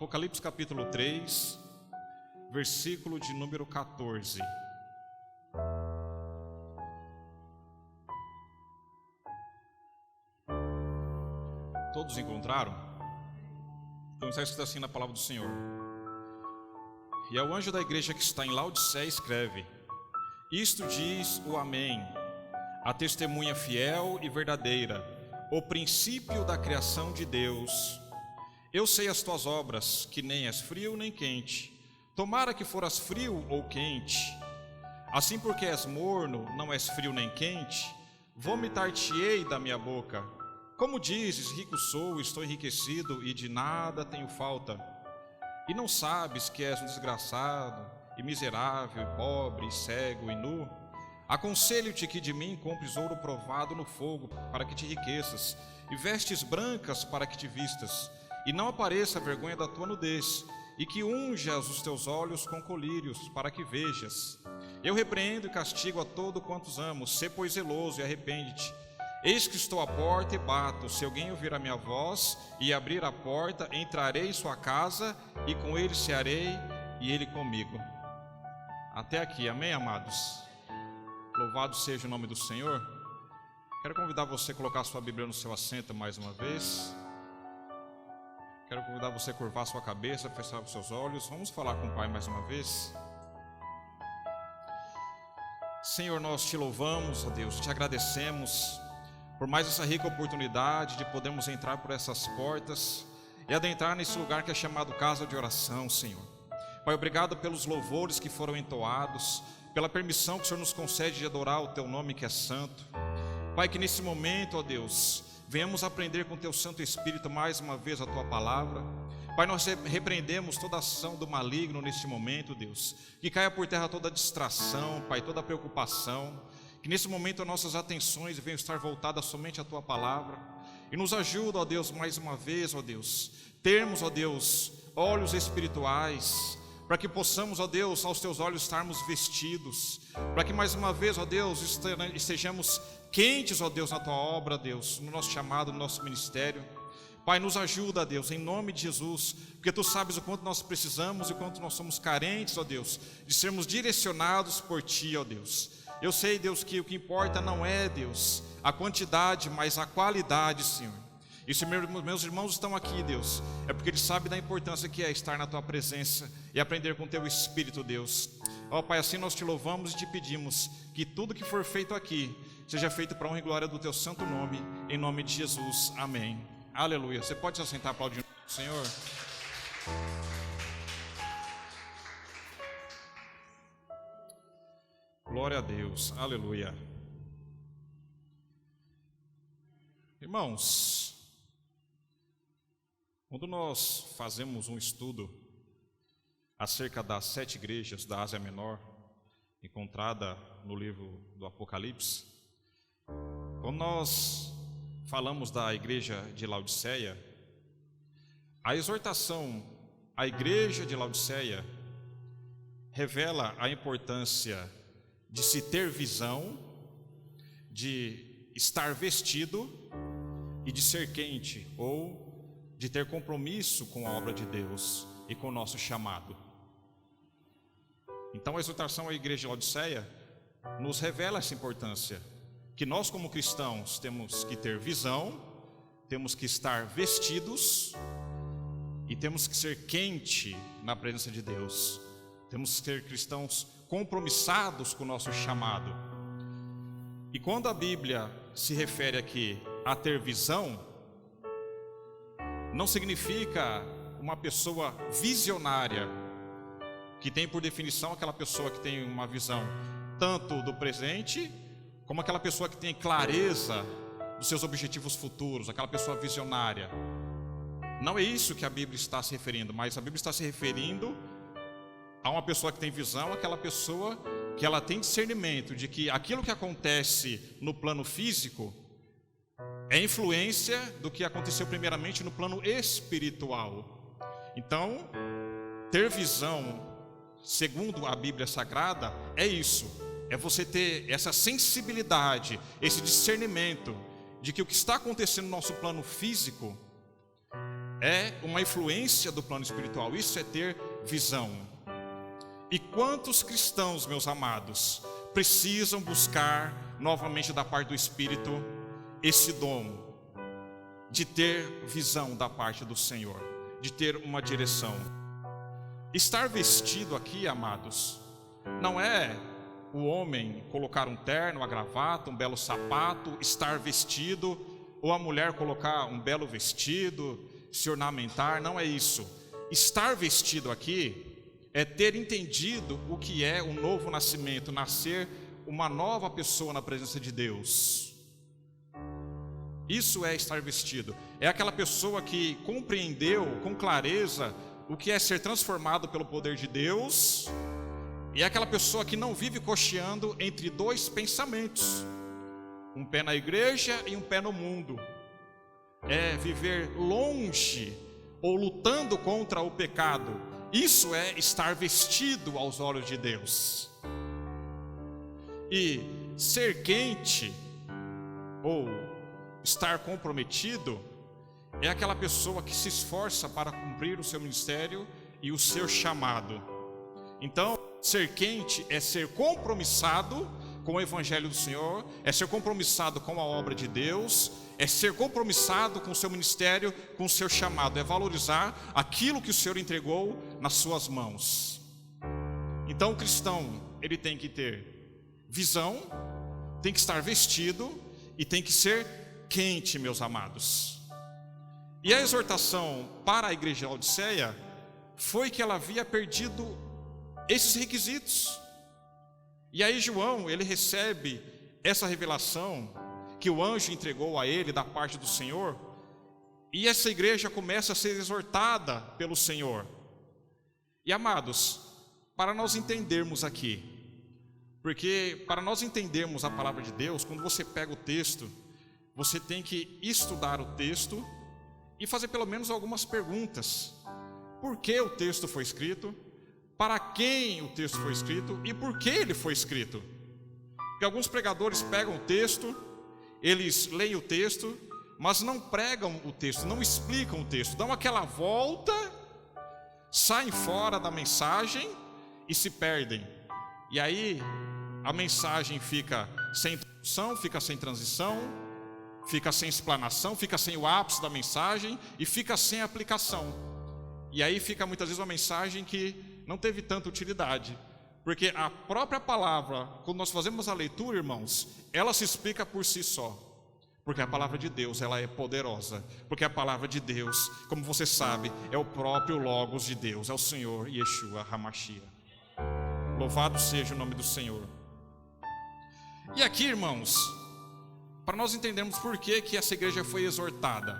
Apocalipse capítulo 3, versículo de número 14. Todos encontraram? Então está escrito assim na palavra do Senhor: E ao anjo da igreja que está em Laodiceia escreve: Isto diz o Amém, a testemunha fiel e verdadeira, o princípio da criação de Deus. Eu sei as tuas obras, que nem és frio nem quente. Tomara que foras frio ou quente. Assim, porque és morno, não és frio nem quente, vomitar-te-ei da minha boca. Como dizes, rico sou, estou enriquecido e de nada tenho falta. E não sabes que és um desgraçado, e miserável, e pobre, e cego, e nu? Aconselho-te que de mim compres ouro provado no fogo, para que te enriqueças, e vestes brancas para que te vistas, e não apareça a vergonha da tua nudez, e que unjas os teus olhos com colírios, para que vejas. Eu repreendo e castigo a todo quantos amo. Sê, pois, zeloso e arrepende-te. Eis que estou à porta e bato. Se alguém ouvir a minha voz e abrir a porta, entrarei em sua casa, e com ele cearei, e ele comigo. Até aqui, amém, amados? Louvado seja o nome do Senhor. Quero convidar você a colocar sua Bíblia no seu assento mais uma vez. Quero convidar você a curvar sua cabeça, fechar os seus olhos. Vamos falar com o Pai mais uma vez. Senhor, nós te louvamos, ó Deus, te agradecemos por mais essa rica oportunidade de podermos entrar por essas portas e adentrar nesse lugar que é chamado casa de oração, Senhor. Pai, obrigado pelos louvores que foram entoados, pela permissão que o Senhor nos concede de adorar o teu nome que é santo. Pai, que nesse momento, ó Deus, venhamos aprender com o teu Santo Espírito mais uma vez a tua palavra. Pai, nós repreendemos toda ação do maligno neste momento, Deus. Que caia por terra toda distração, Pai, toda preocupação. Que nesse momento as nossas atenções venham estar voltadas somente à tua palavra. E nos ajuda, ó Deus, mais uma vez, ó Deus, termos, ó Deus, olhos espirituais, para que possamos, ó Deus, aos teus olhos estarmos vestidos, para que mais uma vez, ó Deus, estejamos quentes, ó Deus, na tua obra, Deus, no nosso chamado, no nosso ministério. Pai, nos ajuda, Deus, em nome de Jesus, porque tu sabes o quanto nós precisamos e o quanto nós somos carentes, ó Deus, de sermos direcionados por ti, ó Deus. Eu sei, Deus, que o que importa não é, Deus, a quantidade, mas a qualidade, Senhor. E se meus irmãos estão aqui, Deus, é porque eles sabem da importância que é estar na tua presença e aprender com o teu Espírito, Deus. Ó Pai, assim nós te louvamos e te pedimos que tudo que for feito aqui seja feito para a honra e glória do teu santo nome, em nome de Jesus, amém. Aleluia. Você pode se assentar aplaudindo o Senhor? Glória a Deus, aleluia. Irmãos, quando nós fazemos um estudo acerca das 7 igrejas da Ásia Menor, encontrada no livro do Apocalipse, quando nós falamos da igreja de Laodiceia, a exortação à igreja de Laodiceia revela a importância de se ter visão, de estar vestido e de ser quente, ou de ter compromisso com a obra de Deus e com o nosso chamado. Então a exortação à igreja de Laodiceia nos revela essa importância, que nós como cristãos temos que ter visão, temos que estar vestidos e temos que ser quente na presença de Deus. Temos que ser cristãos compromissados com o nosso chamado. E quando a Bíblia se refere aqui a ter visão, não significa uma pessoa visionária, que tem por definição aquela pessoa que tem uma visão tanto do presente, como aquela pessoa que tem clareza dos seus objetivos futuros, aquela pessoa visionária. Não é isso que a Bíblia está se referindo, mas a Bíblia está se referindo a uma pessoa que tem visão, aquela pessoa que ela tem discernimento de que aquilo que acontece no plano físico é influência do que aconteceu primeiramente no plano espiritual. Então, ter visão, segundo a Bíblia Sagrada, é isso. É você ter essa sensibilidade, esse discernimento de que o que está acontecendo no nosso plano físico é uma influência do plano espiritual. Isso é ter visão. E quantos cristãos, meus amados, precisam buscar novamente da parte do Espírito esse dom de ter visão da parte do Senhor, de ter uma direção. Estar vestido aqui, amados, não é o homem colocar um terno, uma gravata, um belo sapato, estar vestido, ou a mulher colocar um belo vestido, se ornamentar, não é isso. Estar vestido aqui é ter entendido o que é o novo nascimento, nascer uma nova pessoa na presença de Deus. Isso é estar vestido. É aquela pessoa que compreendeu com clareza o que é ser transformado pelo poder de Deus. E é aquela pessoa que não vive cocheando entre dois pensamentos, um pé na igreja e um pé no mundo. É viver longe ou lutando contra o pecado. Isso é estar vestido aos olhos de Deus. E ser quente ou estar comprometido é aquela pessoa que se esforça para cumprir o seu ministério e o seu chamado. Então, ser quente é ser compromissado com o Evangelho do Senhor, é ser compromissado com a obra de Deus, é ser compromissado com o seu ministério, com o seu chamado, é valorizar aquilo que o Senhor entregou nas suas mãos. Então o cristão, ele tem que ter visão, tem que estar vestido e tem que ser quente, meus amados. E a exortação para a igreja de Laodiceia foi que ela havia perdido esses requisitos. E aí João, ele recebe essa revelação que o anjo entregou a ele da parte do Senhor, e essa igreja começa a ser exortada pelo Senhor. E amados, para nós entendermos aqui, porque para nós entendermos a palavra de Deus, quando você pega o texto, você tem que estudar o texto e fazer pelo menos algumas perguntas. Por que o texto foi escrito? Para quem o texto foi escrito e por que ele foi escrito? Porque alguns pregadores pegam o texto, eles leem o texto, mas não pregam o texto, não explicam o texto, dão aquela volta, saem fora da mensagem e se perdem. E aí a mensagem fica sem introdução, fica sem transição, fica sem explanação, fica sem o ápice da mensagem e fica sem aplicação. E aí fica muitas vezes uma mensagem que não teve tanta utilidade, porque a própria palavra, quando nós fazemos a leitura, irmãos, ela se explica por si só, porque a palavra de Deus, ela é poderosa, porque a palavra de Deus, como você sabe, é o próprio Logos de Deus, é o Senhor Yeshua HaMashiach. Louvado seja o nome do Senhor. E aqui, irmãos, para nós entendermos por que essa igreja foi exortada.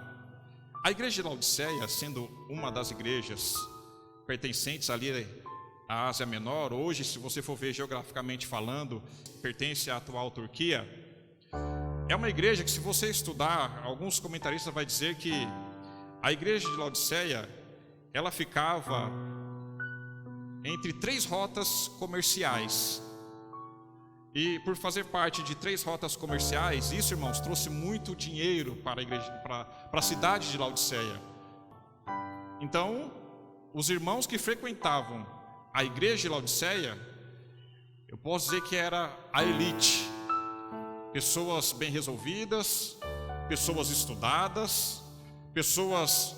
A igreja de Laodiceia, sendo uma das igrejas pertencentes ali à Ásia Menor, hoje, se você for ver geograficamente falando, pertence à atual Turquia. É uma igreja que, se você estudar, alguns comentaristas vão dizer que a igreja de Laodiceia, ela ficava entre 3 rotas comerciais. E por fazer parte de 3 rotas comerciais, isso, irmãos, trouxe muito dinheiro para a igreja, para a cidade de Laodiceia. Então, os irmãos que frequentavam a igreja de Laodiceia, eu posso dizer que era a elite. Pessoas bem resolvidas, pessoas estudadas, pessoas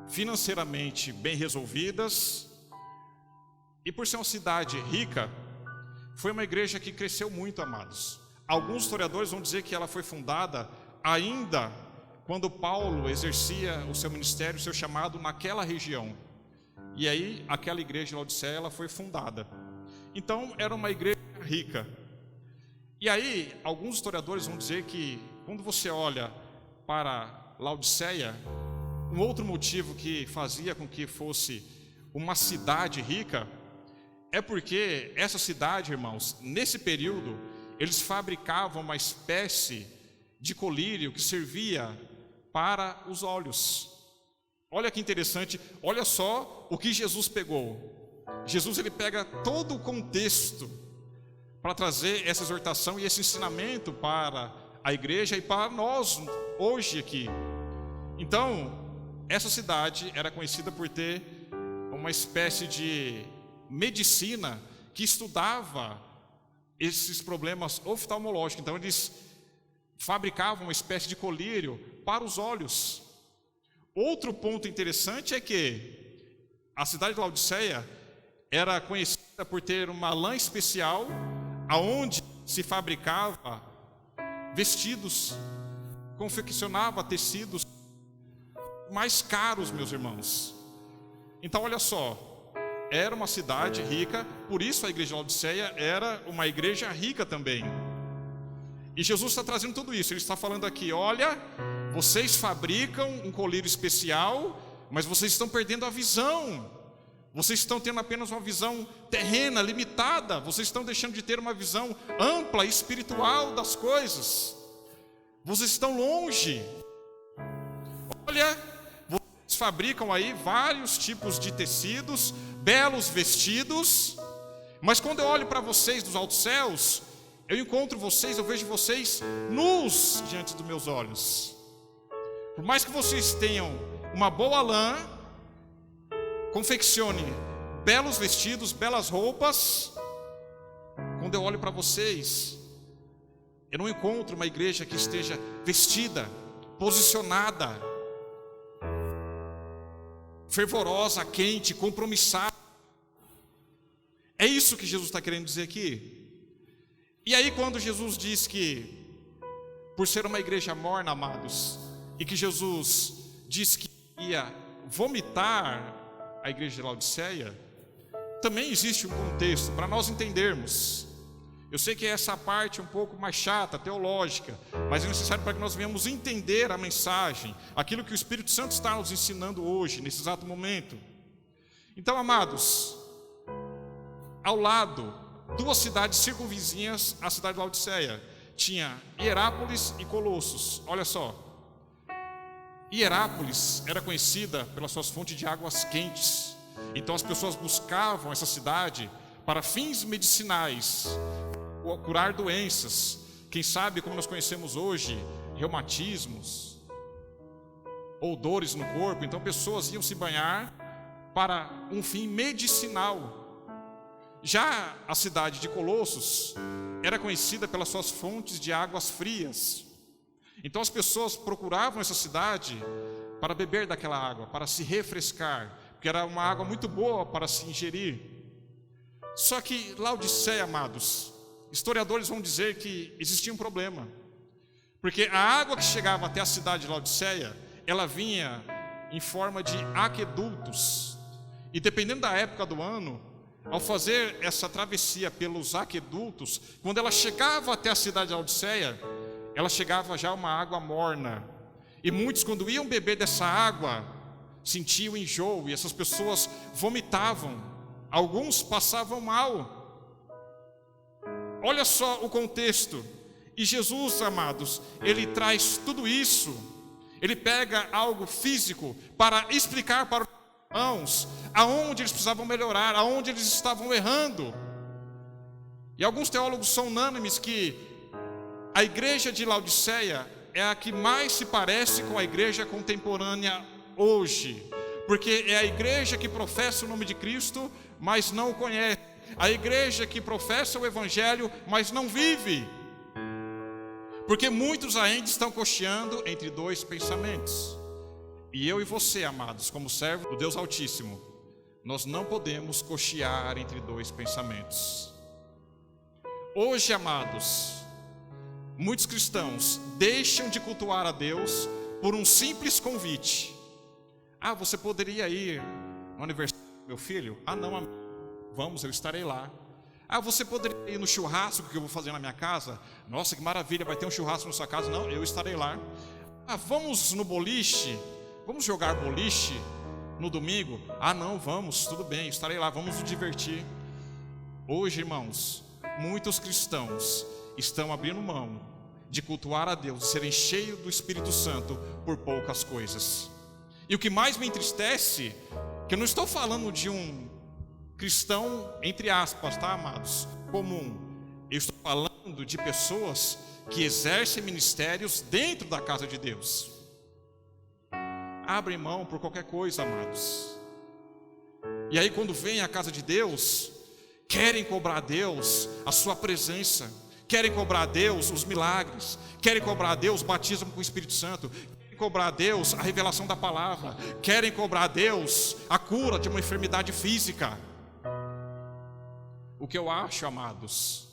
financeiramente bem resolvidas. E por ser uma cidade rica, foi uma igreja que cresceu muito, amados. Alguns historiadores vão dizer que ela foi fundada ainda quando Paulo exercia o seu ministério, o seu chamado naquela região. E aí, aquela igreja de Laodiceia, ela foi fundada. Então, era uma igreja rica. E aí, alguns historiadores vão dizer que, quando você olha para Laodiceia, um outro motivo que fazia com que fosse uma cidade rica, é porque essa cidade, irmãos, nesse período, eles fabricavam uma espécie de colírio que servia para os olhos. Olha que interessante, olha só o que Jesus pegou. Jesus, ele pega todo o contexto para trazer essa exortação e esse ensinamento para a igreja e para nós hoje aqui. Então, essa cidade era conhecida por ter uma espécie de medicina que estudava esses problemas oftalmológicos. Então eles fabricavam uma espécie de colírio para os olhos. Outro ponto interessante é que a cidade de Laodiceia era conhecida por ter uma lã especial aonde se fabricava vestidos, confeccionava tecidos mais caros, meus irmãos. Então olha só, era uma cidade rica, por isso a igreja de Laodiceia era uma igreja rica também. E Jesus está trazendo tudo isso, ele está falando aqui, olha, vocês fabricam um colírio especial, mas vocês estão perdendo a visão. Vocês estão tendo apenas uma visão terrena, limitada. Vocês estão deixando de ter uma visão ampla e espiritual das coisas. Vocês estão longe. Olha, vocês fabricam aí vários tipos de tecidos, belos vestidos, mas quando eu olho para vocês dos altos céus, eu encontro vocês, eu vejo vocês nus diante dos meus olhos. Por mais que vocês tenham uma boa lã, confeccione belos vestidos, belas roupas, quando eu olho para vocês, eu não encontro uma igreja que esteja vestida, posicionada, fervorosa, quente, compromissada. É isso que Jesus está querendo dizer aqui. E aí quando Jesus diz que, por ser uma igreja morna, amados, e que Jesus disse que ia vomitar a igreja de Laodiceia, também existe um contexto para nós entendermos. Eu sei que essa parte é um pouco mais chata, teológica, mas é necessário para que nós venhamos entender a mensagem, aquilo que o Espírito Santo está nos ensinando hoje, nesse exato momento. Então, amados, ao lado, duas cidades circunvizinhas à cidade de Laodiceia, tinha Hierápolis e Colossos. Olha só, Hierápolis era conhecida pelas suas fontes de águas quentes. Então as pessoas buscavam essa cidade para fins medicinais, curar doenças. Quem sabe, como nós conhecemos hoje, reumatismos ou dores no corpo. Então pessoas iam se banhar para um fim medicinal. Já a cidade de Colossos era conhecida pelas suas fontes de águas frias. Então as pessoas procuravam essa cidade para beber daquela água, para se refrescar, porque era uma água muito boa para se ingerir. Só que Laodiceia, amados, historiadores vão dizer que existia um problema, porque a água que chegava até a cidade de Laodiceia, ela vinha em forma de aquedutos, e dependendo da época do ano, ao fazer essa travessia pelos aquedutos, quando ela chegava até a cidade de Laodiceia, ela chegava já uma água morna, e muitos, quando iam beber dessa água, sentiam enjoo, e essas pessoas vomitavam, alguns passavam mal. Olha só o contexto. E Jesus, amados, ele traz tudo isso, ele pega algo físico para explicar para os irmãos aonde eles precisavam melhorar, aonde eles estavam errando. E alguns teólogos são unânimes que a igreja de Laodiceia é a que mais se parece com a igreja contemporânea hoje, porque é a igreja que professa o nome de Cristo, mas não o conhece, a igreja que professa o evangelho, mas não vive, porque muitos ainda estão cocheando entre dois pensamentos. E eu e você, amados, como servos do Deus Altíssimo, nós não podemos cochear entre dois pensamentos. Hoje, amados, muitos cristãos deixam de cultuar a Deus por um simples convite. Ah, você poderia ir no aniversário do meu filho? Ah, não, amigo. Vamos, eu estarei lá. Ah, você poderia ir no churrasco que eu vou fazer na minha casa? Nossa, que maravilha, vai ter um churrasco na sua casa? Não, eu estarei lá. Ah, vamos no boliche? Vamos jogar boliche no domingo? Ah, não, vamos, tudo bem, estarei lá, vamos nos divertir. Hoje, irmãos, muitos cristãos estão abrindo mão de cultuar a Deus, de serem cheios do Espírito Santo por poucas coisas. E o que mais me entristece, que eu não estou falando de um cristão, entre aspas, tá, amados, comum. Eu estou falando de pessoas que exercem ministérios dentro da casa de Deus. abrem mão por qualquer coisa, amados. E aí quando vêm à casa de Deus, querem cobrar a Deus a sua presença, querem cobrar a Deus os milagres, querem cobrar a Deus o batismo com o Espírito Santo, querem cobrar a Deus a revelação da palavra, querem cobrar a Deus a cura de uma enfermidade física. O que eu acho, amados,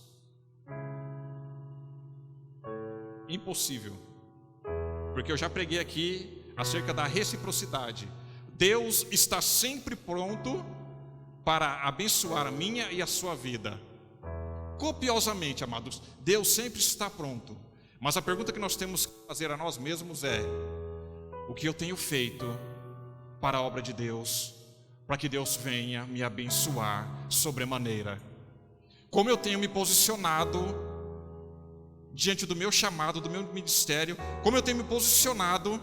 impossível, porque eu já preguei aqui acerca da reciprocidade. Deus está sempre pronto para abençoar a minha e a sua vida, copiosamente, amados. Deus sempre está pronto, mas a pergunta que nós temos que fazer a nós mesmos é: o que eu tenho feito para a obra de Deus, para que Deus venha me abençoar sobremaneira? Como eu tenho me posicionado diante do meu chamado, do meu ministério? Como eu tenho me posicionado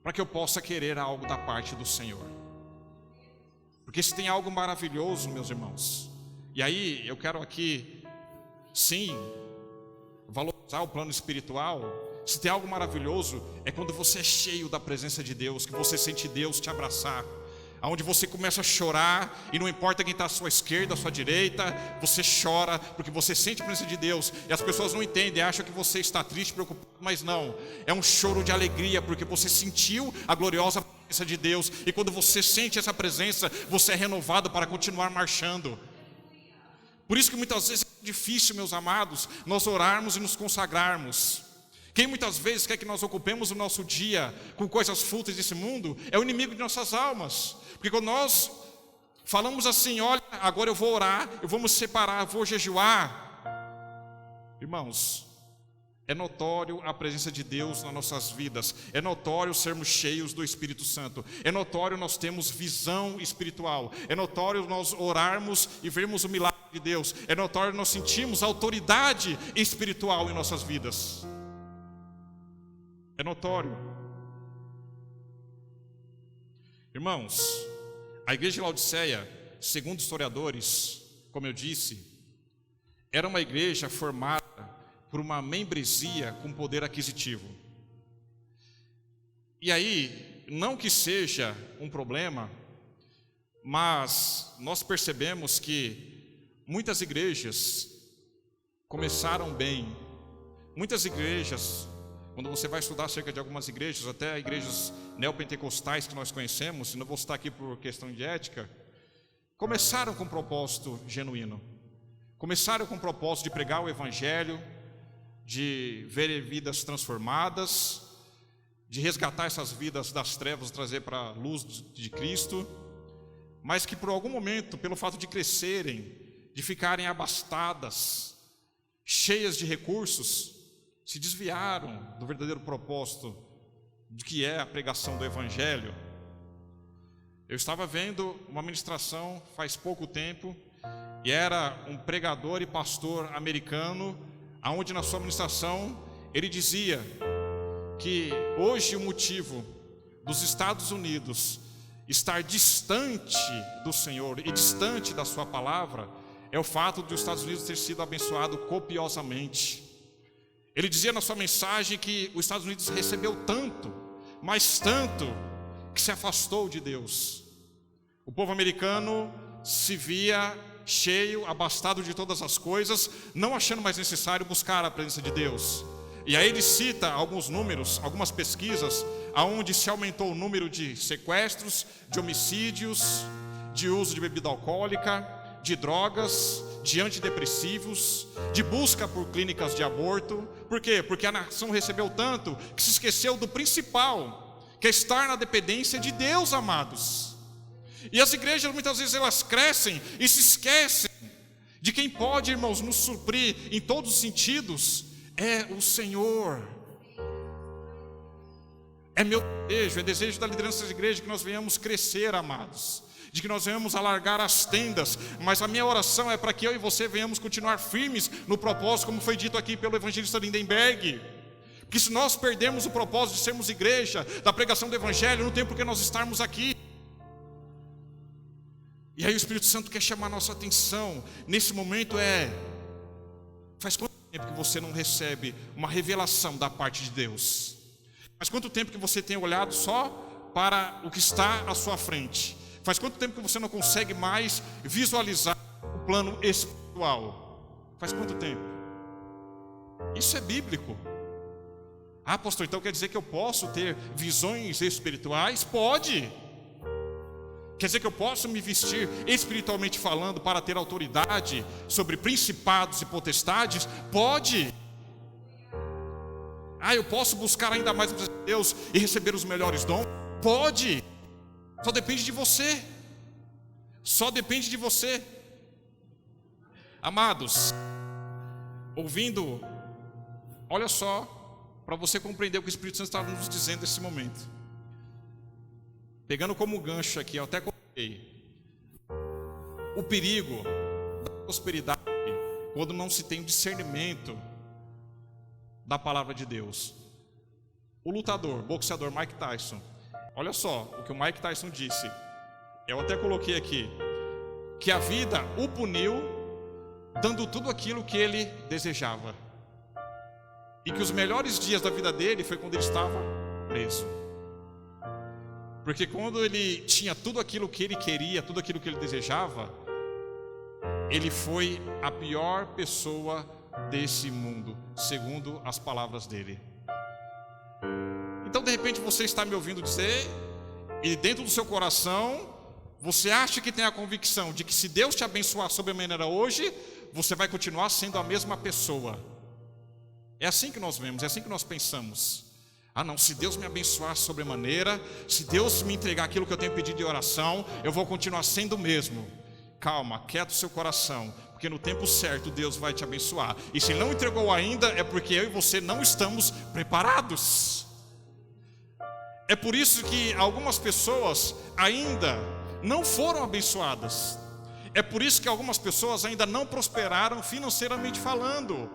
para que eu possa querer algo da parte do Senhor? Porque se tem algo maravilhoso, meus irmãos, e aí eu quero aqui, sim, valorizar o plano espiritual. Se tem algo maravilhoso, é quando você é cheio da presença de Deus, que você sente Deus te abraçar, aonde você começa a chorar, e não importa quem está à sua esquerda, à sua direita, você chora, porque você sente a presença de Deus, e as pessoas não entendem, acham que você está triste, preocupado, mas não, é um choro de alegria, porque você sentiu a gloriosa presença de Deus, e quando você sente essa presença, você é renovado para continuar marchando. Por isso que muitas vezes é difícil, meus amados, nós orarmos e nos consagrarmos. Quem muitas vezes quer que nós ocupemos o nosso dia com coisas fúteis desse mundo, é o inimigo de nossas almas. Porque quando nós falamos assim: olha, agora eu vou orar, eu vou me separar, eu vou jejuar, irmãos, é notório a presença de Deus nas nossas vidas, é notório sermos cheios do Espírito Santo, é notório nós termos visão espiritual, é notório nós orarmos e vermos o milagre de Deus, é notório nós sentirmos autoridade espiritual em nossas vidas. É notório. Irmãos, a igreja de Laodiceia, segundo historiadores, como eu disse, era uma igreja formada por uma membresia com poder aquisitivo. E aí, não que seja um problema, mas nós percebemos que muitas igrejas começaram bem. Muitas igrejas, quando você vai estudar acerca de algumas igrejas, até igrejas neopentecostais que nós conhecemos, e não vou citar aqui por questão de ética, começaram com um propósito genuíno. Começaram com o propósito de pregar o Evangelho, de ver vidas transformadas, de resgatar essas vidas das trevas, trazer para a luz de Cristo, mas que por algum momento, pelo fato de crescerem, de ficarem abastadas, cheias de recursos, se desviaram do verdadeiro propósito de que é a pregação do Evangelho. Eu estava vendo uma ministração faz pouco tempo, e era um pregador e pastor americano, aonde na sua ministração ele dizia que hoje o motivo dos Estados Unidos estar distante do Senhor e distante da sua palavra é o fato de os Estados Unidos ter sido abençoado copiosamente. Ele dizia na sua mensagem que os Estados Unidos recebeu tanto, mas tanto, que se afastou de Deus. O povo americano se via cheio, abastado de todas as coisas, não achando mais necessário buscar a presença de Deus. E aí ele cita alguns números, algumas pesquisas, aonde se aumentou o número de sequestros, de homicídios, de uso de bebida alcoólica, de drogas, de antidepressivos, de busca por clínicas de aborto. Por quê? Porque a nação recebeu tanto que se esqueceu do principal, que é estar na dependência de Deus, amados. E as igrejas muitas vezes elas crescem e se esquecem de quem pode, irmãos, nos suprir em todos os sentidos, é o Senhor. É meu desejo, é desejo da liderança da igreja que nós venhamos crescer, amados, de que nós venhamos alargar as tendas, mas a minha oração é para que eu e você venhamos continuar firmes no propósito, como foi dito aqui pelo evangelista Lindenberg. Porque se nós perdemos o propósito de sermos igreja, da pregação do evangelho, não tem por que nós estarmos aqui. E aí o Espírito Santo quer chamar a nossa atenção nesse momento. Faz quanto tempo que você não recebe uma revelação da parte de Deus? Faz quanto tempo que você tem olhado só para o que está à sua frente? Faz quanto tempo que você não consegue mais visualizar o plano espiritual? Faz quanto tempo? Isso é bíblico. Ah, pastor, então quer dizer que eu posso ter visões espirituais? Pode. Quer dizer que eu posso me vestir espiritualmente falando para ter autoridade sobre principados e potestades? Pode. Ah, eu posso buscar ainda mais de Deus e receber os melhores dons? Pode. Só depende de você. Só depende de você. Amados, ouvindo, olha só, para você compreender o que o Espírito Santo está nos dizendo nesse momento. Pegando como gancho aqui, eu até coloquei o perigo da prosperidade quando não se tem discernimento da palavra de Deus. O lutador, boxeador Mike Tyson, olha só o que o Mike Tyson disse. Eu até coloquei aqui que a vida o puniu dando tudo aquilo que ele desejava, e que os melhores dias da vida dele foi quando ele estava preso. Porque quando ele tinha tudo aquilo que ele queria, tudo aquilo que ele desejava, ele foi a pior pessoa desse mundo, segundo as palavras dele. Então, de repente, você está me ouvindo dizer, e dentro do seu coração, você acha que tem a convicção de que se Deus te abençoar sobremaneira hoje, você vai continuar sendo a mesma pessoa. É assim que nós vemos, é assim que nós pensamos. Ah não, se Deus me abençoar sobremaneira, se Deus me entregar aquilo que eu tenho pedido de oração, eu vou continuar sendo o mesmo. Calma, quieta o seu coração, porque no tempo certo Deus vai te abençoar. E se não entregou ainda, é porque eu e você não estamos preparados. É por isso que algumas pessoas ainda não foram abençoadas. É por isso que algumas pessoas ainda não prosperaram financeiramente falando.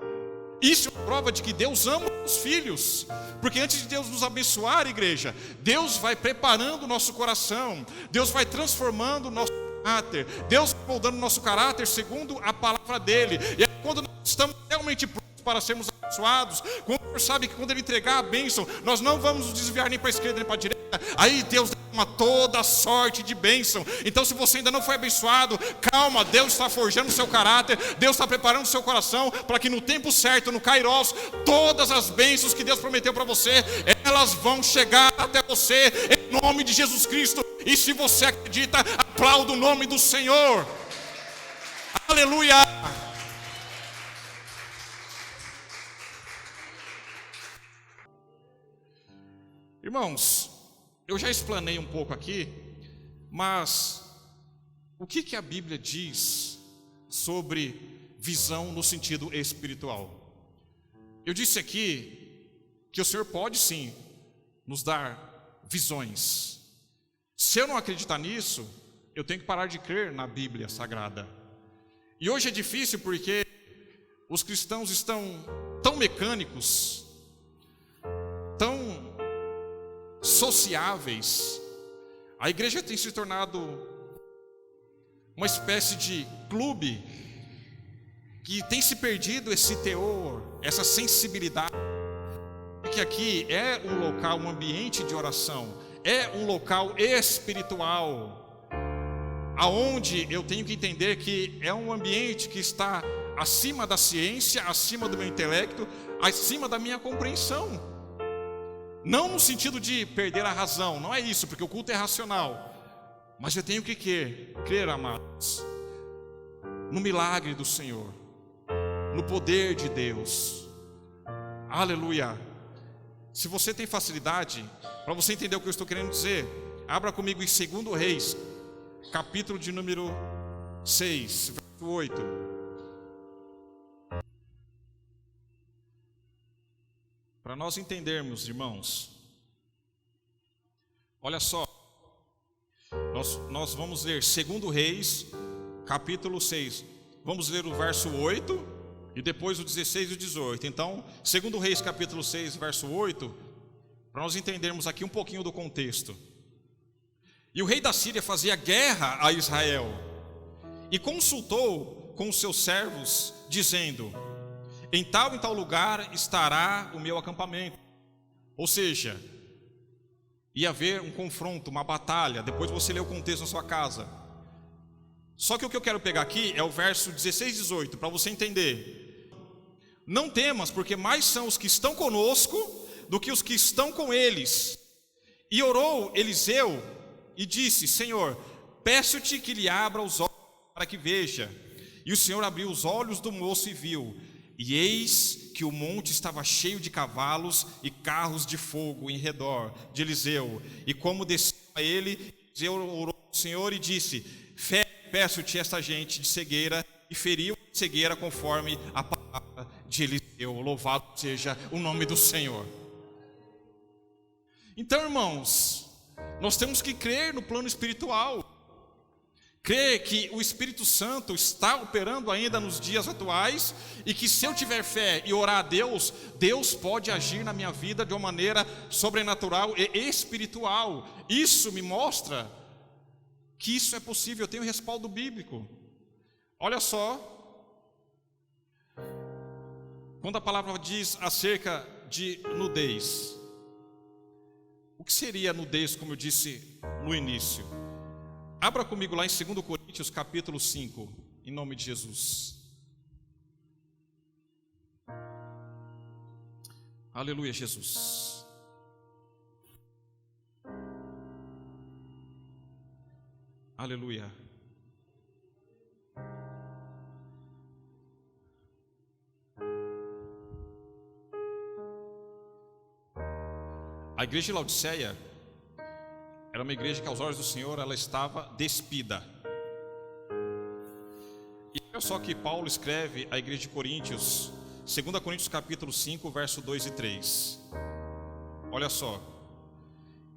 Isso é prova de que Deus ama os filhos. Porque antes de Deus nos abençoar, igreja, Deus vai preparando o nosso coração, Deus vai transformando o nosso caráter, Deus vai moldando o nosso caráter segundo a palavra dele. E aí, quando nós estamos realmente prontos para sermos abençoados, quando o Senhor sabe que quando Ele entregar a bênção, nós não vamos nos desviar nem para a esquerda nem para a direita, aí Deus derrama toda sorte de bênção. Então, se você ainda não foi abençoado, calma, Deus está forjando o seu caráter, Deus está preparando o seu coração, para que no tempo certo, no Kairos, todas as bênçãos que Deus prometeu para você, elas vão chegar até você, em nome de Jesus Cristo. E se você acredita, aplauda o nome do Senhor. Aleluia. Irmãos, eu já explanei um pouco aqui, mas o que a Bíblia diz sobre visão no sentido espiritual? Eu disse aqui que o Senhor pode sim nos dar visões. Se eu não acreditar nisso, eu tenho que parar de crer na Bíblia Sagrada. E hoje é difícil porque os cristãos estão tão mecânicos, tão sociáveis. A igreja tem se tornado uma espécie de clube que tem se perdido esse teor, essa sensibilidade, porque aqui é um local, um ambiente de oração, é um local espiritual, aonde eu tenho que entender que é um ambiente que está acima da ciência, acima do meu intelecto, acima da minha compreensão. Não no sentido de perder a razão, não é isso, porque o culto é racional. Mas eu tenho que crer, amados, no milagre do Senhor, no poder de Deus. Aleluia. Se você tem facilidade, para você entender o que eu estou querendo dizer, abra comigo em 2 Reis, capítulo de número 6, verso 8. Para nós entendermos, irmãos, olha só, nós vamos ler 2 Reis, capítulo 6, vamos ler o verso 8 e depois o 16 e o 18. Então, 2 Reis, capítulo 6, verso 8, para nós entendermos aqui um pouquinho do contexto. E o rei da Síria fazia guerra a Israel e consultou com os seus servos, dizendo: em tal lugar estará o meu acampamento. Ou seja, ia haver um confronto, uma batalha. Depois você lê o contexto na sua casa. Só que o que eu quero pegar aqui é o verso 16 e 18, para você entender. Não temas, porque mais são os que estão conosco do que os que estão com eles. E orou Eliseu e disse: Senhor, peço-te que lhe abra os olhos para que veja. E o Senhor abriu os olhos do moço e viu, e eis que o monte estava cheio de cavalos e carros de fogo em redor de Eliseu. E como desceu a ele, Eliseu orou ao Senhor e disse: peço-te esta gente de cegueira, e feriu a cegueira conforme a palavra de Eliseu. Louvado seja o nome do Senhor. Então, irmãos, nós temos que crer no plano espiritual. Crer que o Espírito Santo está operando ainda nos dias atuais e que se eu tiver fé e orar a Deus, Deus pode agir na minha vida de uma maneira sobrenatural e espiritual. Isso me mostra que isso é possível, eu tenho respaldo bíblico. Olha só, quando a palavra diz acerca de nudez, o que seria nudez, como eu disse no início? Abra comigo lá em 2 Coríntios capítulo 5, em nome de Jesus. Aleluia, Jesus. Aleluia. A igreja de Laodiceia era uma igreja que aos olhos do Senhor ela estava despida. E olha só que Paulo escreve à igreja de Coríntios, 2 Coríntios capítulo 5, verso 2 e 3. Olha só.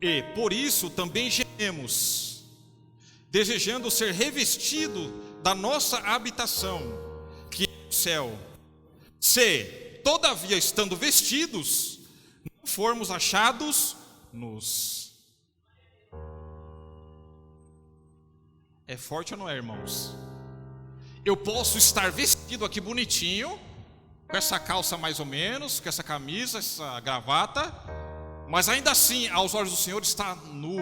E por isso também gememos, desejando ser revestido da nossa habitação, que é o céu. Se, todavia, estando vestidos, não formos achados nus. É forte ou não é, irmãos? Eu posso estar vestido aqui bonitinho, com essa calça mais ou menos, com essa camisa, essa gravata, mas ainda assim, aos olhos do Senhor, está nu.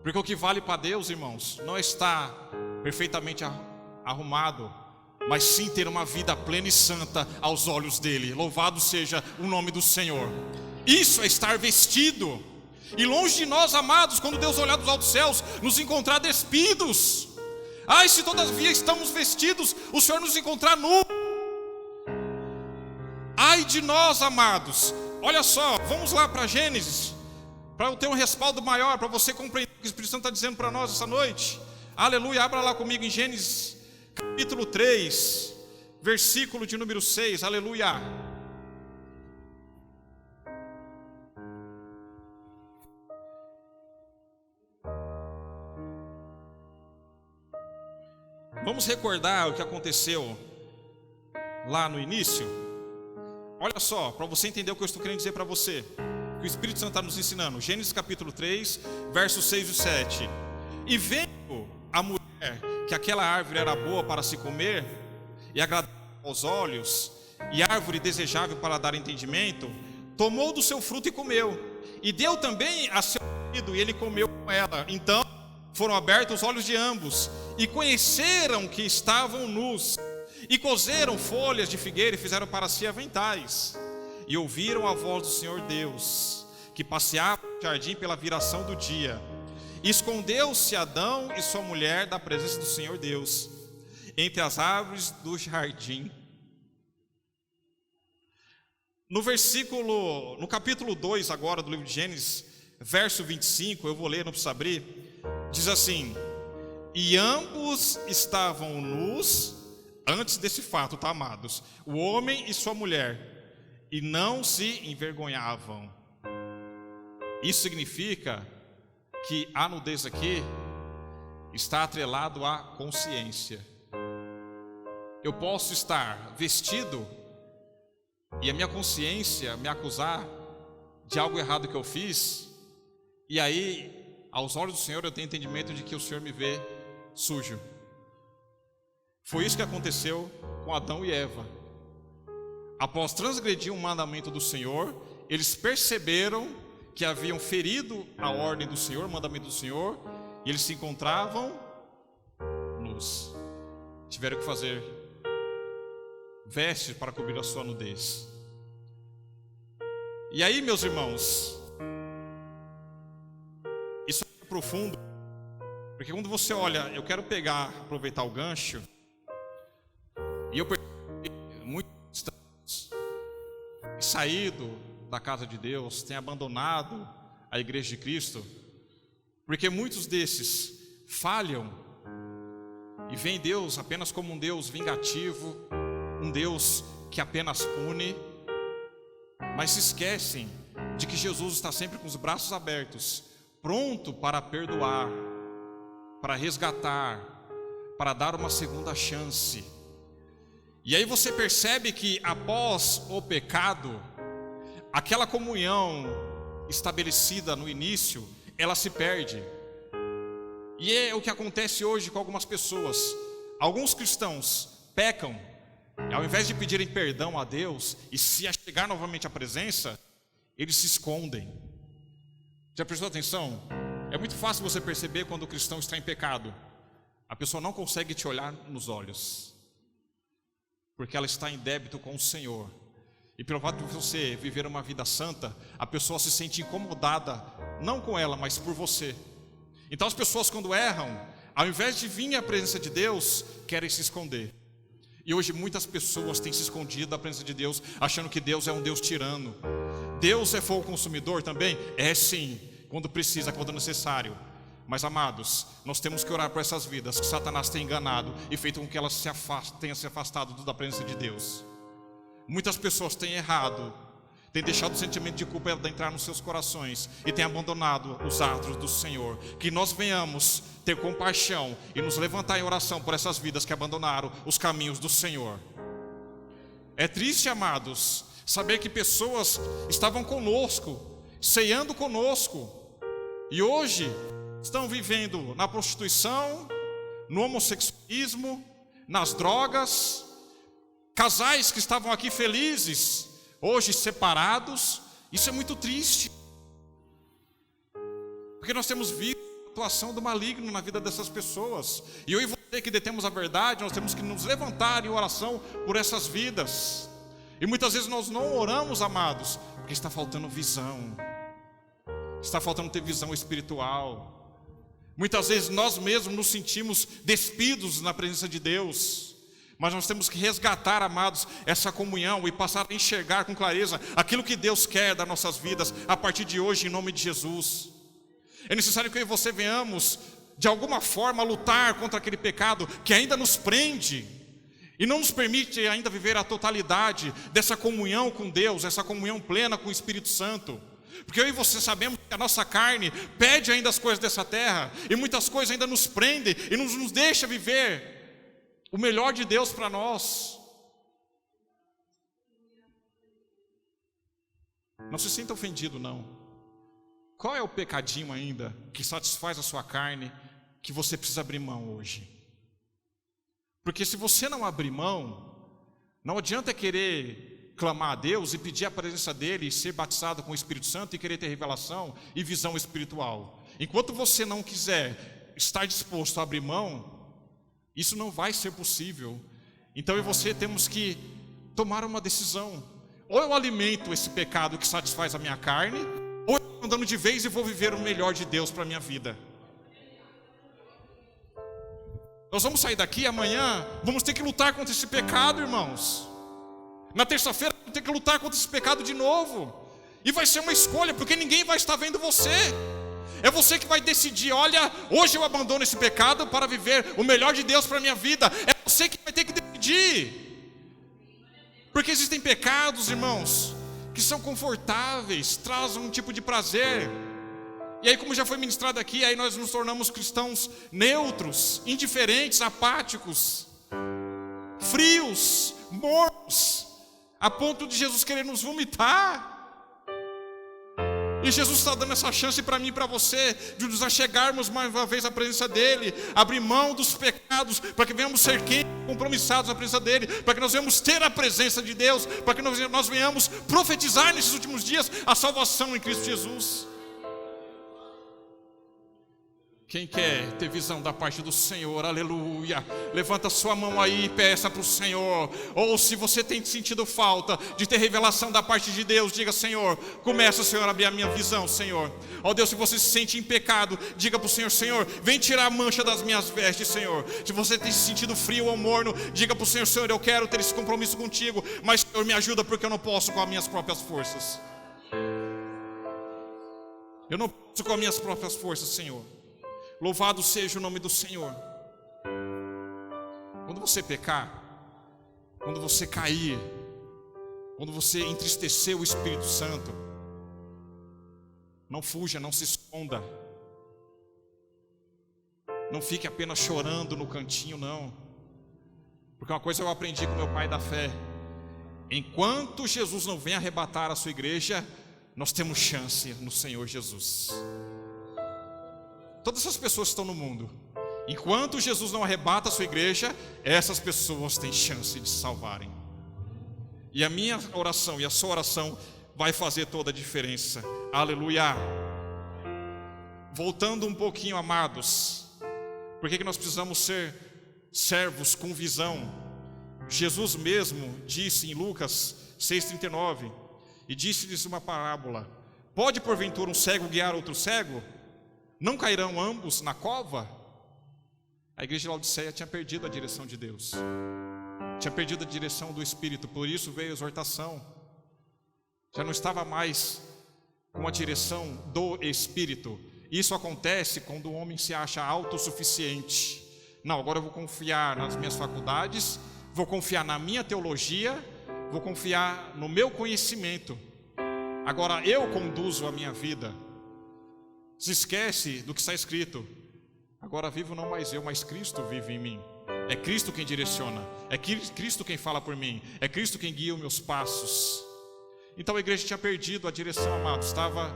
Porque o que vale para Deus, irmãos, não é estar perfeitamente arrumado, mas sim ter uma vida plena e santa aos olhos dele. Louvado seja o nome do Senhor. Isso é estar vestido. E longe de nós, amados, quando Deus olhar dos altos céus, nos encontrar despidos. Ai, se todavia estamos vestidos, o Senhor nos encontrar nu. Ai de nós, amados. Olha só, vamos lá para Gênesis, para eu ter um respaldo maior, para você compreender o que o Espírito Santo está dizendo para nós essa noite. Aleluia, abra lá comigo em Gênesis capítulo 3, versículo de número 6, aleluia. Vamos recordar o que aconteceu lá no início? Olha só, para você entender o que eu estou querendo dizer para você, que o Espírito Santo está nos ensinando. Gênesis capítulo 3, versos 6 e 7. E vendo a mulher que aquela árvore era boa para se comer, e agradável aos olhos, e árvore desejável para dar entendimento, tomou do seu fruto e comeu, e deu também a seu marido, e ele comeu com ela. Então foram abertos os olhos de ambos, e conheceram que estavam nus, e coseram folhas de figueira e fizeram para si aventais. E ouviram a voz do Senhor Deus, que passeava no jardim pela viração do dia. E escondeu-se Adão e sua mulher da presença do Senhor Deus, entre as árvores do jardim. No capítulo 2 agora do livro de Gênesis, verso 25, eu vou ler, não precisa abrir. Diz assim: e ambos estavam nus, antes desse fato, tá, amados? O homem e sua mulher, e não se envergonhavam. Isso significa que a nudez aqui está atrelado à consciência. Eu posso estar vestido e a minha consciência me acusar de algo errado que eu fiz, e aí, aos olhos do Senhor, eu tenho entendimento de que o Senhor me vê sujo. Foi isso que aconteceu com Adão e Eva. Após transgredir um mandamento do Senhor, eles perceberam que haviam ferido a ordem do Senhor, o mandamento do Senhor, e eles se encontravam nus. Tiveram que fazer vestes para cobrir a sua nudez. E aí, meus irmãos, isso é profundo, porque quando você olha, eu quero aproveitar o gancho, e eu percebi muitos cristãos saído da casa de Deus, têm abandonado a igreja de Cristo, porque muitos desses falham e veem Deus apenas como um Deus vingativo, um Deus que apenas pune, mas se esquecem de que Jesus está sempre com os braços abertos, pronto para perdoar, para resgatar, para dar uma segunda chance. E aí você percebe que após o pecado, aquela comunhão estabelecida no início, ela se perde. E é o que acontece hoje com algumas pessoas. Alguns cristãos pecam, e ao invés de pedirem perdão a Deus e se achegar novamente à presença, eles se escondem. Já prestou atenção? É muito fácil você perceber quando o cristão está em pecado. A pessoa não consegue te olhar nos olhos, porque ela está em débito com o Senhor. E pelo fato de você viver uma vida santa, a pessoa se sente incomodada, não com ela, mas por você. Então as pessoas, quando erram, ao invés de vir à presença de Deus, querem se esconder. E hoje muitas pessoas têm se escondido da presença de Deus, achando que Deus é um Deus tirano. Deus é fogo consumidor também? É sim, quando precisa, quando necessário. Mas amados, nós temos que orar por essas vidas que Satanás tem enganado e feito com que elas tenham se afastado da presença de Deus. Muitas pessoas têm errado, têm deixado o sentimento de culpa entrar nos seus corações e têm abandonado os atos do Senhor. Que nós venhamos ter compaixão e nos levantar em oração por essas vidas que abandonaram os caminhos do Senhor. É triste, amados, saber que pessoas estavam conosco, ceando conosco, e hoje estão vivendo na prostituição, no homossexualismo, nas drogas. Casais que estavam aqui felizes, hoje separados. Isso é muito triste, porque nós temos visto a atuação do maligno na vida dessas pessoas. E eu e você que detemos a verdade, nós temos que nos levantar em oração por essas vidas. E muitas vezes nós não oramos, amados, porque está faltando visão, está faltando ter visão espiritual. Muitas vezes nós mesmos nos sentimos despidos na presença de Deus. Mas nós temos que resgatar, amados, essa comunhão e passar a enxergar com clareza aquilo que Deus quer das nossas vidas a partir de hoje, em nome de Jesus. É necessário que eu e você venhamos, de alguma forma, lutar contra aquele pecado que ainda nos prende e não nos permite ainda viver a totalidade dessa comunhão com Deus, essa comunhão plena com o Espírito Santo. Porque eu e você sabemos que a nossa carne pede ainda as coisas dessa terra, e muitas coisas ainda nos prendem e nos deixa viver o melhor de Deus para nós. Não se sinta ofendido, não. Qual é o pecadinho ainda que satisfaz a sua carne, que você precisa abrir mão hoje? Porque se você não abrir mão, não adianta querer clamar a Deus e pedir a presença dEle e ser batizado com o Espírito Santo e querer ter revelação e visão espiritual. Enquanto você não quiser estar disposto a abrir mão, isso não vai ser possível. Então eu e você temos que tomar uma decisão. Ou eu alimento esse pecado que satisfaz a minha carne, ou eu estou andando de vez e vou viver o melhor de Deus para a minha vida. Nós vamos sair daqui amanhã, vamos ter que lutar contra esse pecado, irmãos. Na terça-feira vamos ter que lutar contra esse pecado de novo. E vai ser uma escolha, porque ninguém vai estar vendo você. É você que vai decidir, olha, hoje eu abandono esse pecado para viver o melhor de Deus para a minha vida. É você que vai ter que decidir. Porque existem pecados, irmãos, que são confortáveis, trazem um tipo de prazer. E aí, como já foi ministrado aqui, aí nós nos tornamos cristãos neutros, indiferentes, apáticos, frios, mornos, a ponto de Jesus querer nos vomitar. E Jesus está dando essa chance para mim e para você, de nos achegarmos mais uma vez à presença dEle, abrir mão dos pecados, para que venhamos ser quentes compromissados na presença dEle, para que nós venhamos ter a presença de Deus, para que nós venhamos profetizar nesses últimos dias a salvação em Cristo Jesus. Quem quer ter visão da parte do Senhor, aleluia, levanta sua mão aí e peça para o Senhor. Ou se você tem sentido falta de ter revelação da parte de Deus, diga: Senhor, começa, Senhor, a abrir a minha visão, Senhor. Ó Deus, se você se sente em pecado, diga para o Senhor: Senhor, vem tirar a mancha das minhas vestes, Senhor. Se você tem se sentido frio ou morno, diga para o Senhor: Senhor, eu quero ter esse compromisso contigo, mas Senhor, me ajuda, porque eu não posso com as minhas próprias forças. Eu não posso com as minhas próprias forças, Senhor. Louvado seja o nome do Senhor. Quando você pecar, quando você cair, quando você entristecer o Espírito Santo, não fuja, não se esconda. Não fique apenas chorando no cantinho, não. Porque uma coisa eu aprendi com meu pai da fé: enquanto Jesus não vem arrebatar a sua igreja, nós temos chance no Senhor Jesus. Todas essas pessoas que estão no mundo, enquanto Jesus não arrebata a sua igreja, essas pessoas têm chance de se salvarem. E a minha oração e a sua oração vai fazer toda a diferença. Aleluia. Voltando um pouquinho, amados, por que nós precisamos ser servos com visão? Jesus mesmo disse em Lucas 6,39, e disse-lhes uma parábola: pode porventura um cego guiar outro cego? Não cairão ambos na cova? A igreja de Laodiceia tinha perdido a direção de Deus, tinha perdido a direção do Espírito, por isso veio a exortação. Já não estava mais com a direção do Espírito. Isso acontece quando o homem se acha autossuficiente. Não, agora eu vou confiar nas minhas faculdades, vou confiar na minha teologia, vou confiar no meu conhecimento. Agora eu conduzo a minha vida. Se esquece do que está escrito: agora vivo não mais eu, mas Cristo vive em mim. É Cristo quem direciona, é Cristo quem fala por mim, é Cristo quem guia os meus passos. Então a igreja tinha perdido a direção, amados, estava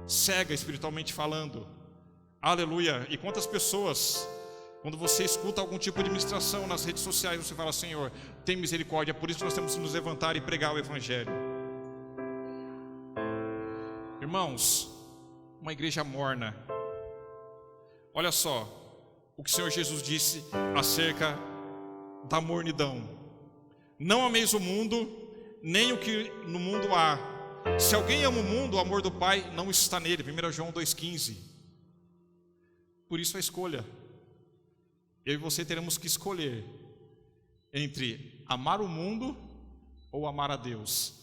cega espiritualmente falando. Aleluia. E quantas pessoas, quando você escuta algum tipo de ministração nas redes sociais, você fala: Senhor, tem misericórdia. Por isso nós temos que nos levantar e pregar o Evangelho. Irmãos, uma igreja morna. Olha só o que o Senhor Jesus disse acerca da mornidão: não ameis o mundo, nem o que no mundo há. Se alguém ama o mundo, o amor do Pai não está nele. 1 João 2,15. Por isso a escolha. Eu e você teremos que escolher entre amar o mundo ou amar a Deus,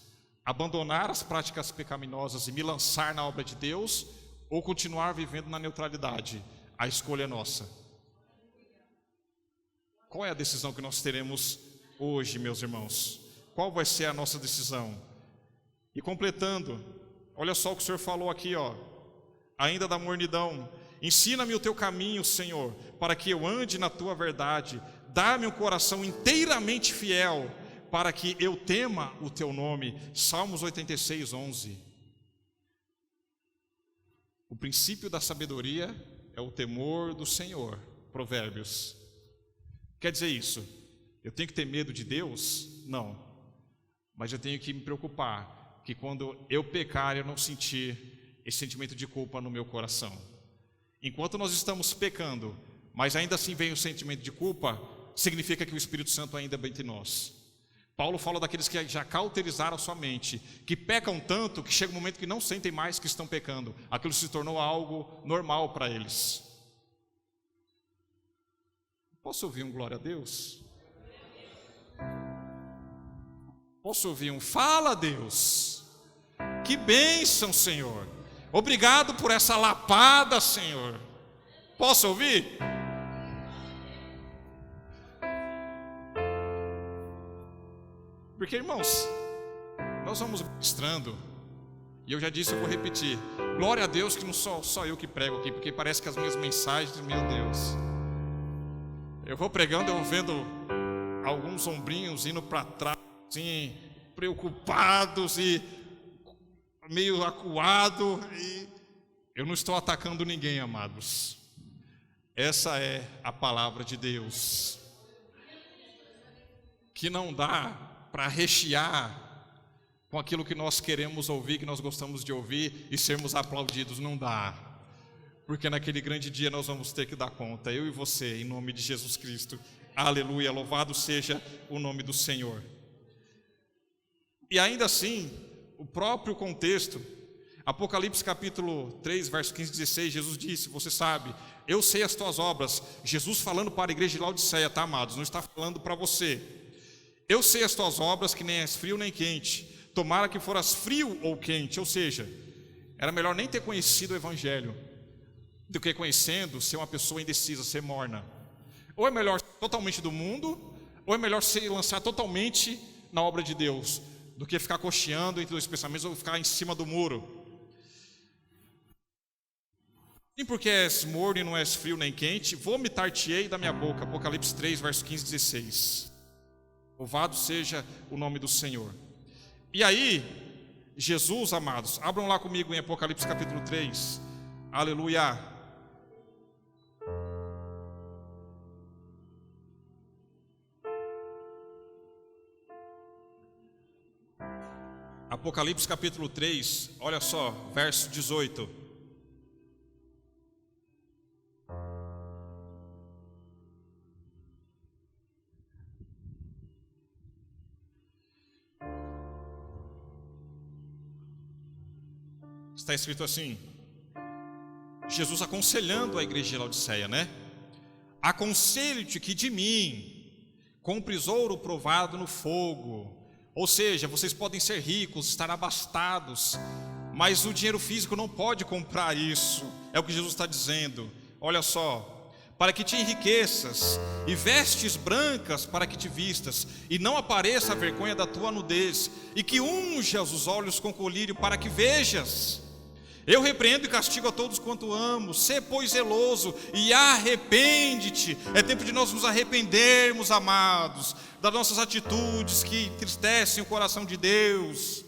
abandonar as práticas pecaminosas e me lançar na obra de Deus, ou continuar vivendo na neutralidade. A escolha é nossa. Qual é a decisão que nós teremos hoje, meus irmãos? Qual vai ser a nossa decisão? E completando, olha só o que o Senhor falou aqui, ó, ainda da mornidão: ensina-me o teu caminho, Senhor, para que eu ande na tua verdade. Dá-me um coração inteiramente fiel, para que eu tema o teu nome. Salmos 86:11. O princípio da sabedoria é o temor do Senhor. Provérbios. Quer dizer isso? Eu tenho que ter medo de Deus? Não. Mas eu tenho que me preocupar que quando eu pecar, eu não sentir esse sentimento de culpa no meu coração. Enquanto nós estamos pecando, mas ainda assim vem o sentimento de culpa, significa que o Espírito Santo ainda é entre nós. Paulo fala daqueles que já cauterizaram a sua mente, que pecam tanto que chega um momento que não sentem mais que estão pecando. Aquilo se tornou algo normal para eles. Posso ouvir um glória a Deus? Posso ouvir um fala a Deus? Que bênção, Senhor. Obrigado por essa lapada, Senhor. Posso ouvir? Porque, irmãos, nós vamos ministrando, e eu já disse, eu vou repetir: glória a Deus que não só eu que prego aqui, porque parece que as minhas mensagens, meu Deus, eu vou pregando, eu vou vendo alguns ombrinhos indo para trás, assim, preocupados e meio acuado, e eu não estou atacando ninguém, amados. Essa é a palavra de Deus. que não dá para rechear com aquilo que nós queremos ouvir, que nós gostamos de ouvir e sermos aplaudidos, não dá. Porque naquele grande dia nós vamos ter que dar conta, eu e você, em nome de Jesus Cristo. Aleluia, louvado seja o nome do Senhor. E ainda assim, o próprio contexto, Apocalipse capítulo 3, verso 15 e 16, Jesus disse, você sabe, eu sei as tuas obras. Jesus falando para a igreja de Laodiceia, tá, amados? Não está falando para você. Eu sei as tuas obras, que nem és frio nem quente. Tomara que foras frio ou quente. Ou seja, era melhor nem ter conhecido o evangelho do que conhecendo ser uma pessoa indecisa, ser morna. Ou é melhor ser totalmente do mundo, ou é melhor se lançar totalmente na obra de Deus, do que ficar cocheando entre dois pensamentos ou ficar em cima do muro. E porque és morno e não és frio nem quente, vomitar-te-ei da minha boca. Apocalipse 3, verso 15 e 16. Louvado seja o nome do Senhor. E aí, Jesus, amados, abram lá comigo em Apocalipse capítulo 3. Aleluia. Apocalipse capítulo 3, olha só, verso 18. Está escrito assim, Jesus aconselhando a igreja de Laodiceia, né? Aconselho-te que de mim compres ouro provado no fogo. Ou seja, vocês podem ser ricos, estar abastados, mas o dinheiro físico não pode comprar isso. É o que Jesus está dizendo. Olha só, para que te enriqueças e vestes brancas para que te vistas, e não apareça a vergonha da tua nudez, e que unjas os olhos com colírio para que vejas. Eu repreendo e castigo a todos quanto amo. Sê, pois, zeloso e arrepende-te. É tempo de nós nos arrependermos, amados, das nossas atitudes que entristecem o coração de Deus.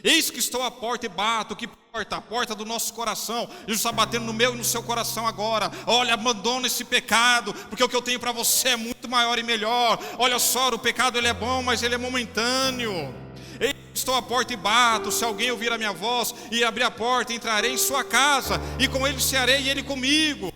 Eis que estou à porta e bato. Que porta? A porta do nosso coração. Jesus está batendo no meu e no seu coração agora. Olha, abandona esse pecado, porque o que eu tenho para você é muito maior e melhor. Olha só, o pecado ele é bom, mas ele é momentâneo. Estou à porta e bato, se alguém ouvir a minha voz e abrir a porta, entrarei em sua casa, e com ele cearei e ele comigo.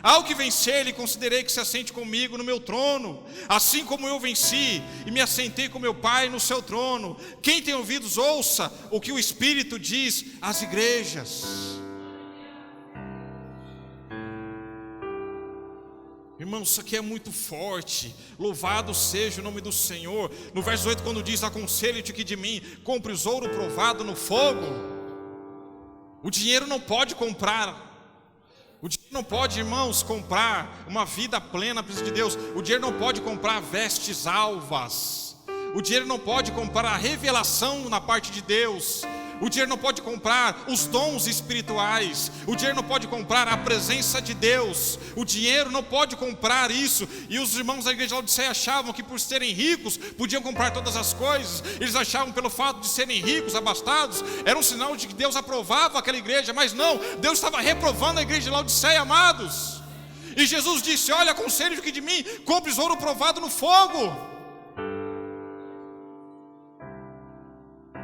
Ao que vencer, lhe considerei que se assente comigo no meu trono, assim como eu venci e me assentei com meu Pai no seu trono. Quem tem ouvidos, ouça o que o Espírito diz às igrejas. Irmãos, isso aqui é muito forte. Louvado seja o nome do Senhor. No verso 8, quando diz, aconselho-te que de mim compres ouro provado no fogo. O dinheiro não pode comprar. O dinheiro não pode, irmãos, comprar uma vida plena na presença de Deus. O dinheiro não pode comprar vestes alvas. O dinheiro não pode comprar a revelação na parte de Deus. O dinheiro não pode comprar os dons espirituais. O dinheiro não pode comprar a presença de Deus. O dinheiro não pode comprar isso. E os irmãos da igreja de Laodiceia achavam que por serem ricos podiam comprar todas as coisas. Eles achavam pelo fato de serem ricos, abastados, era um sinal de que Deus aprovava aquela igreja. Mas não, Deus estava reprovando a igreja de Laodiceia, amados. E Jesus disse, olha, aconselho que de mim compres ouro provado no fogo.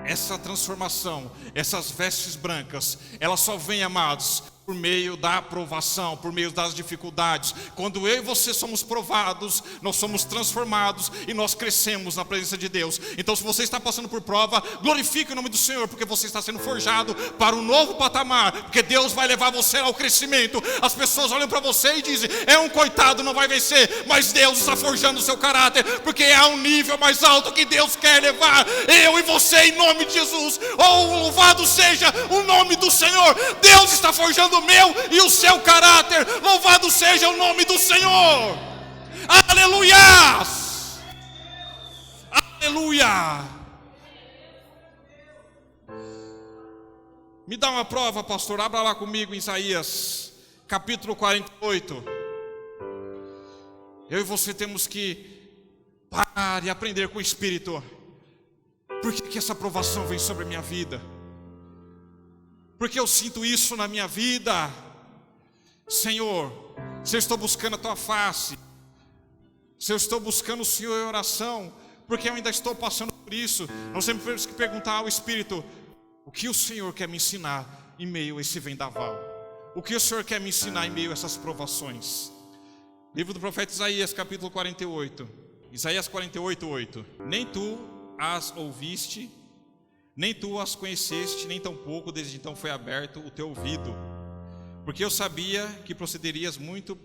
Essa transformação, essas vestes brancas, elas só vêm, amados, por meio da aprovação, por meio das dificuldades. Quando eu e você somos provados, nós somos transformados e nós crescemos na presença de Deus. Então, se você está passando por prova, glorifique o nome do Senhor, porque você está sendo forjado para um novo patamar, porque Deus vai levar você ao crescimento. As pessoas olham para você e dizem, é um coitado, não vai vencer, mas Deus está forjando o seu caráter, porque é um nível mais alto que Deus quer levar eu e você, em nome de Jesus. Oh, louvado seja o nome do Senhor. Deus está forjando o meu e o seu caráter. Louvado seja o nome do Senhor. Aleluia! Aleluia! Me dá uma prova, pastor. Abra lá comigo em Isaías capítulo 48. Eu e você temos que parar e aprender com o Espírito. Por que essa aprovação vem sobre a minha vida? Porque eu sinto isso na minha vida. Senhor, se eu estou buscando a Tua face, se eu estou buscando o Senhor em oração, porque eu ainda estou passando por isso. Nós sempre temos que perguntar ao Espírito: o que o Senhor quer me ensinar em meio a esse vendaval? O que o Senhor quer me ensinar em meio a essas provações? Livro do profeta Isaías, capítulo 48. Isaías 48, 8. Nem tu as ouviste, nem tu as conheceste, nem tampouco desde então foi aberto o teu ouvido, porque eu sabia que procederias muito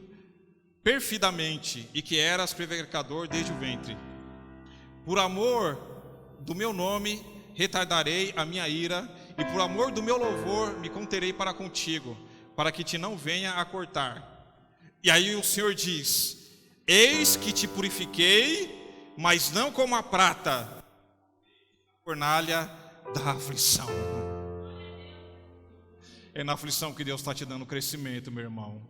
perfidamente e que eras prevaricador desde o ventre. Por amor do meu nome retardarei a minha ira, e por amor do meu louvor me conterei para contigo, para que te não venha a cortar. E aí o Senhor diz: eis que te purifiquei, mas não como a prata, fornalha da aflição. É na aflição que Deus está te dando crescimento, meu irmão.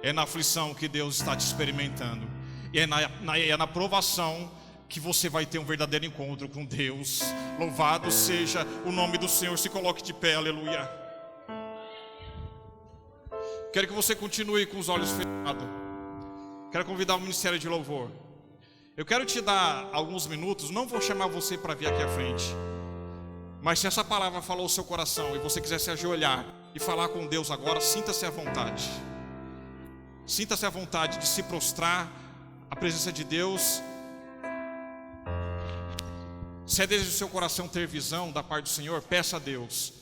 É na aflição que Deus está te experimentando. E é na provação que você vai ter um verdadeiro encontro com Deus. Louvado seja o nome do Senhor. Se coloque de pé, aleluia. Quero que você continue com os olhos fechados. Quero convidar o ministério de louvor. Eu quero te dar alguns minutos. Não vou chamar você para vir aqui à frente, mas se essa palavra falou o seu coração e você quiser se ajoelhar e falar com Deus agora, sinta-se à vontade. Sinta-se à vontade de se prostrar à presença de Deus. Se é desejo do seu coração ter visão da parte do Senhor, peça a Deus.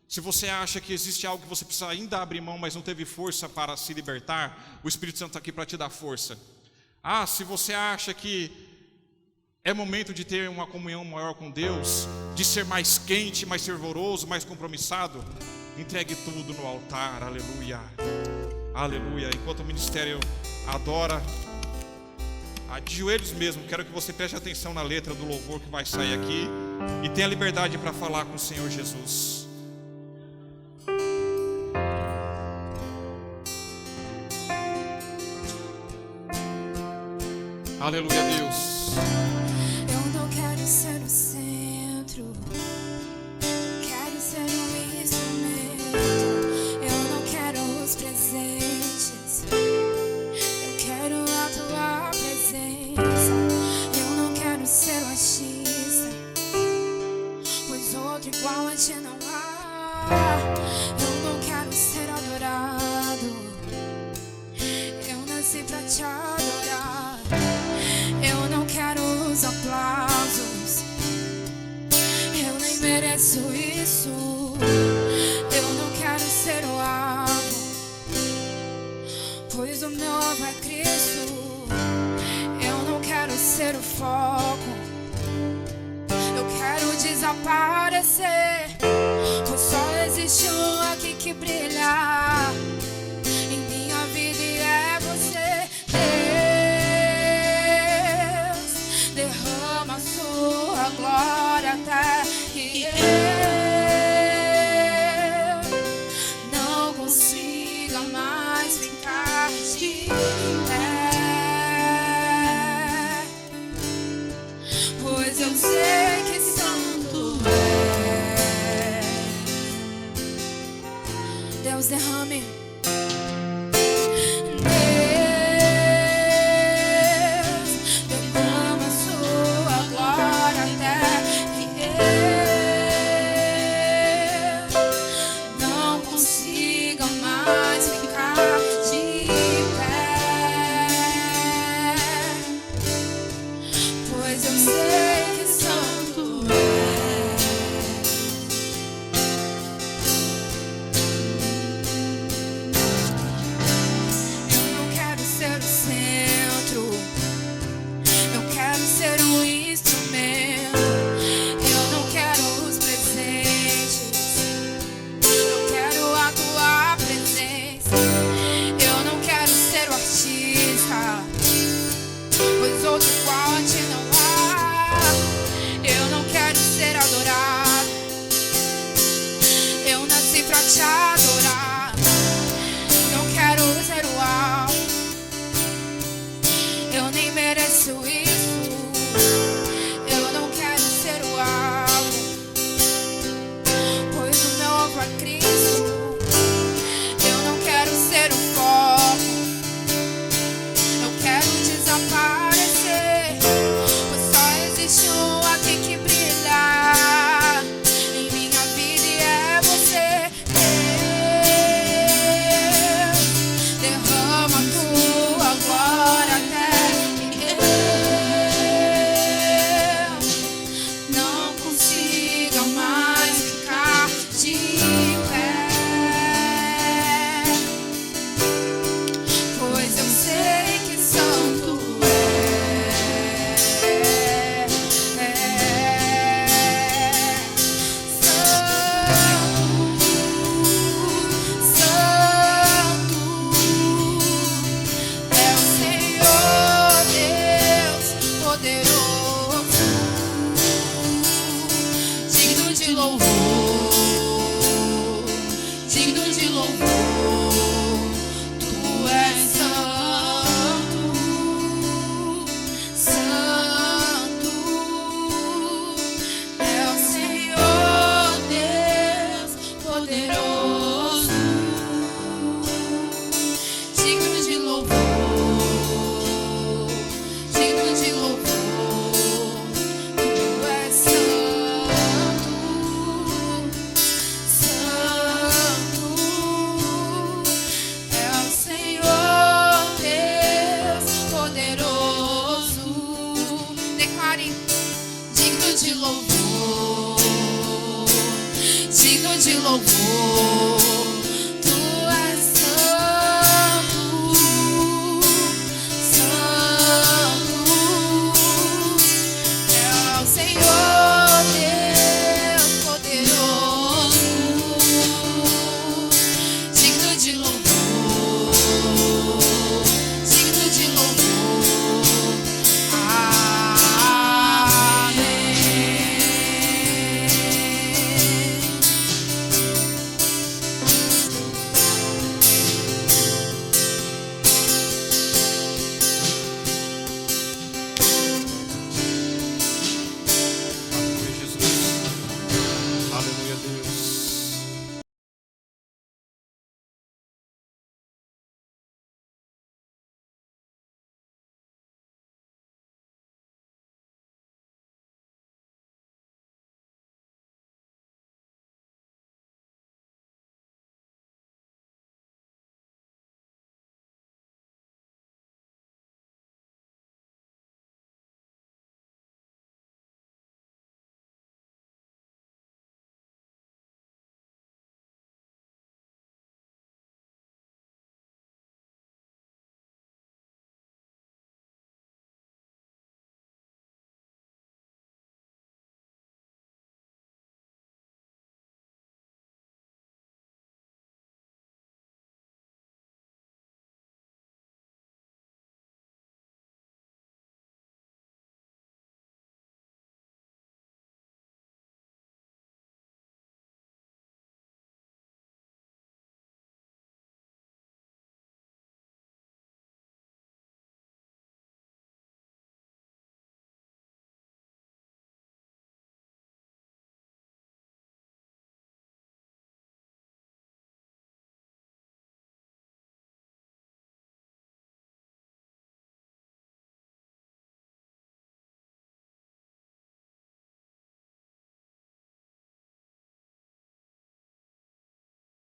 Se você acha que existe algo que você precisa ainda abrir mão, mas não teve força para se libertar, o Espírito Santo está aqui para te dar força. Se você acha que é momento de ter uma comunhão maior com Deus, de ser mais quente, mais fervoroso, mais compromissado, entregue tudo no altar, aleluia, aleluia. Enquanto o ministério adora, de joelhos mesmo, quero que você preste atenção na letra do louvor que vai sair aqui e tenha liberdade para falar com o Senhor Jesus. Aleluia, Deus. Eu não quero ser o centro, quero ser um instrumento. Eu não quero os presentes, eu quero a tua presença. Eu não quero ser o artista, pois outro igual a ti não há. Eu não quero ser adorado, eu nasci pra te adorar. Eu não quero os aplausos, eu nem mereço isso. Eu não quero ser o alvo, pois o meu alvo é Cristo. Eu não quero ser o foco, eu quero desaparecer, pois só existe um aqui que brilha em minha vida e é você. Derrama a sua glória até que eu não consiga mais ficar de pé, pois eu sei que santo é. Deus, derrame. louvor, digno de louvor. Tu és santo, santo é o Senhor Deus poderoso, digno de louvor, digno de louvor. Tu és santo, santo é o Senhor Deus poderoso. Declare: digno de louvor, digno de louvor.